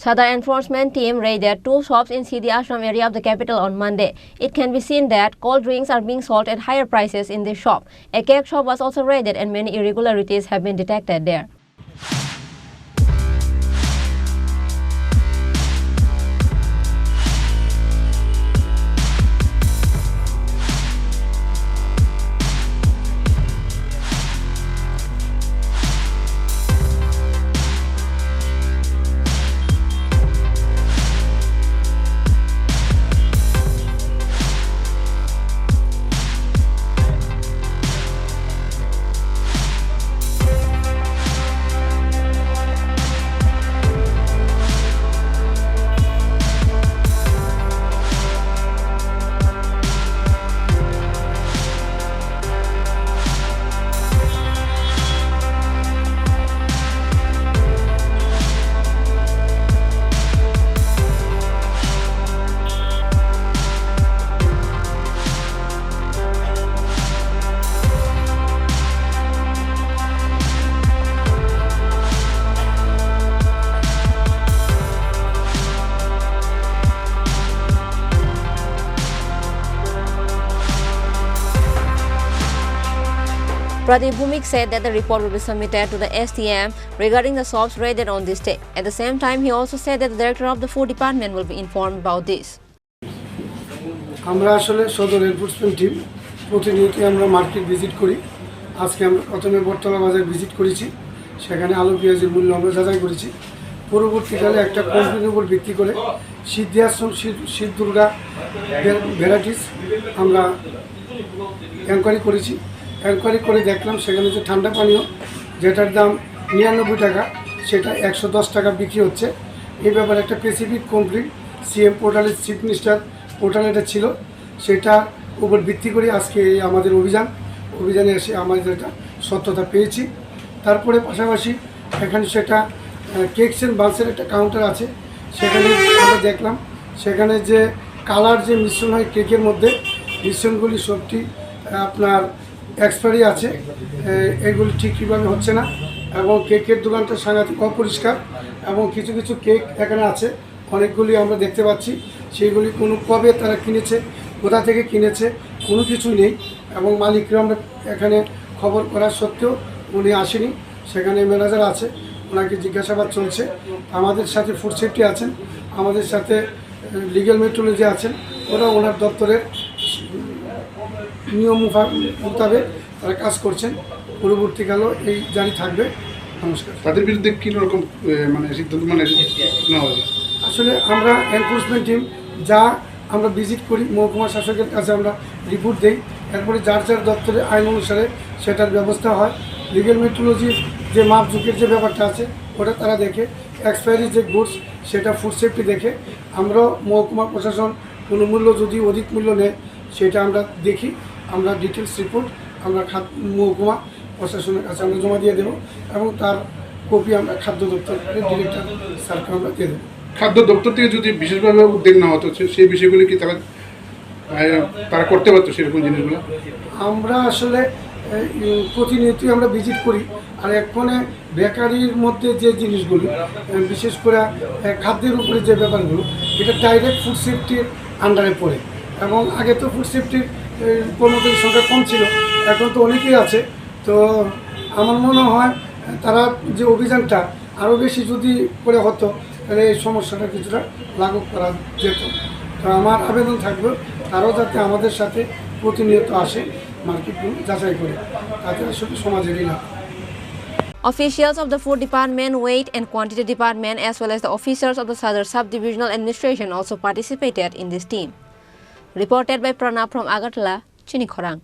Sadar enforcement team raided 2 shops in Siddhi Ashram area of the capital on Monday. It can be seen that cold drinks are being sold at higher prices in this shop. A cake shop was also raided and many irregularities have been detected there. Pradeep Bhumik said that the report will be submitted to the STM regarding the shops raided on this day. At the same time, he also said that the director of the food department will be informed about this. আমরা আসলে সদর enforcement team প্রতিনিয়ত আমরা market visit করি। আজকে আমরা প্রথমে বটতলা বাজার ভিজিট করেছি, সেখানে আলু পেঁয়াজের মূল্য আমরা যাচাই করেছি। পরবর্তীকালে একটা কোম্পানির উপর ভিত্তি করে সিদ্ধি আশ্রম শিব দুর্গা ভ্যারাইটিস আমরা এনকোয়ারি করেছি। এনকোয়ারি করে দেখলাম সেখানে যে ঠান্ডা পানীয় যেটার দাম 99 টাকা সেটা 110 টাকা বিক্রি হচ্ছে। এই ব্যাপারে একটা স্পেসিফিক কমপ্লেইন সিএম পোর্টালের চিফ মিনিস্টার পোর্টালে এটা ছিল, সেটার উপর ভিত্তি করে আজকে আমাদের অভিযানে এসে আমাদের এটা সত্যতা পেয়েছি। তারপরে পাশাপাশি এখানে সেটা কেকস অ্যান্ড বান্সের একটা কাউন্টার আছে, সেখানে আমরা দেখলাম সেখানে যে কালার যে মিশ্রণ হয় কেকের মধ্যে, মিশ্রণগুলি সবটি আপনার এক্সপায়ারি আছে, এগুলি ঠিকভাবে হচ্ছে না এবং কেকের দোকানটা সাংঘাতিক অপরিষ্কার এবং কিছু কিছু কেক এখানে আছে অনেকগুলি আমরা দেখতে পাচ্ছি, সেইগুলি কোনো কবে তারা কিনেছে, কোথা থেকে কিনেছে কোনো কিছুই নেই এবং মালিকরা আমরা এখানে খবর করা সত্ত্বেও উনি আসেনি। সেখানে ম্যানেজার আছে, ওনাকে জিজ্ঞাসাবাদ চলছে। আমাদের সাথে ফুড সেফটি আছেন, আমাদের সাথে লিগ্যাল মেট্রোলজি আছেন, ওরা ওনার দপ্তরের নিয়ম মোতাবেক তারা কাজ করছেন। পরবর্তীকালেও এই জারি থাকবে। নমস্কার। তাদের বিরুদ্ধে কী রকম সিদ্ধান্ত নেওয়া হবে? আসলে আমরা এনফোর্সমেন্ট টিম যা আমরা ভিজিট করি, মহকুমা শাসকের কাছে আমরা রিপোর্ট দিই, এরপরে যার যার দপ্তরে আইন অনুসারে সেটার ব্যবস্থা হয়। লিগ্যাল মেট্রোলজির যে মাপঝুঁকের যে ব্যাপারটা আছে ওটা তারা দেখে, এক্সপায়ারি যে গুডস সেটা ফুড সেফটি দেখে। আমরা মহকুমা প্রশাসন কোনো মূল্য যদি অধিক মূল্য নেয় সেটা আমরা দেখি, আমরা ডিটেলস রিপোর্ট আমরা মহকুমা প্রশাসনের কাছে আমরা জমা দিয়ে দেবো এবং তার কপি আমরা খাদ্য দপ্তরের ডিরেক্টর স্যারকে আমরা দিয়ে দেবো। খাদ্য দপ্তর থেকে যদি বিশেষভাবে উদ্যোগ নেওয়া হতো সেই বিষয়গুলি কি তারা করতে পারতো সেরকম জিনিসগুলো? আমরা আসলে প্রতিনিয়তই আমরা ভিজিট করি, আর এক্ষণে বেকারির মধ্যে যে জিনিসগুলি বিশেষ করে খাদ্যের উপরে যে ব্যাপারগুলো এটা ডাইরেক্ট ফুড সেফটির আন্ডারে পড়ে এবং আগে তো ফুড সেফটির কর্মচারীর সংখ্যা কম ছিল, এখন তো অনেকেই আছে। তো আমার মনে হয় তারা যে অভিযানটা আরও বেশি যদি করে হতো তাহলে এই সমস্যাটা কিছুটা লাঘব করা যেত। তো আমার আবেদন থাকবে তারাও যাতে আমাদের সাথে প্রতিনিয়ত আসে, মার্কেটগুলো যাচাই করে, তাতে আসলে সমাজেরই লাভ। Officials of the Food Department, Weight and Quantity Department as well as the officers of the Sadar Sub-Divisional Administration also participated in this team. Reported by Pranav from Agartala, Chini Khorang.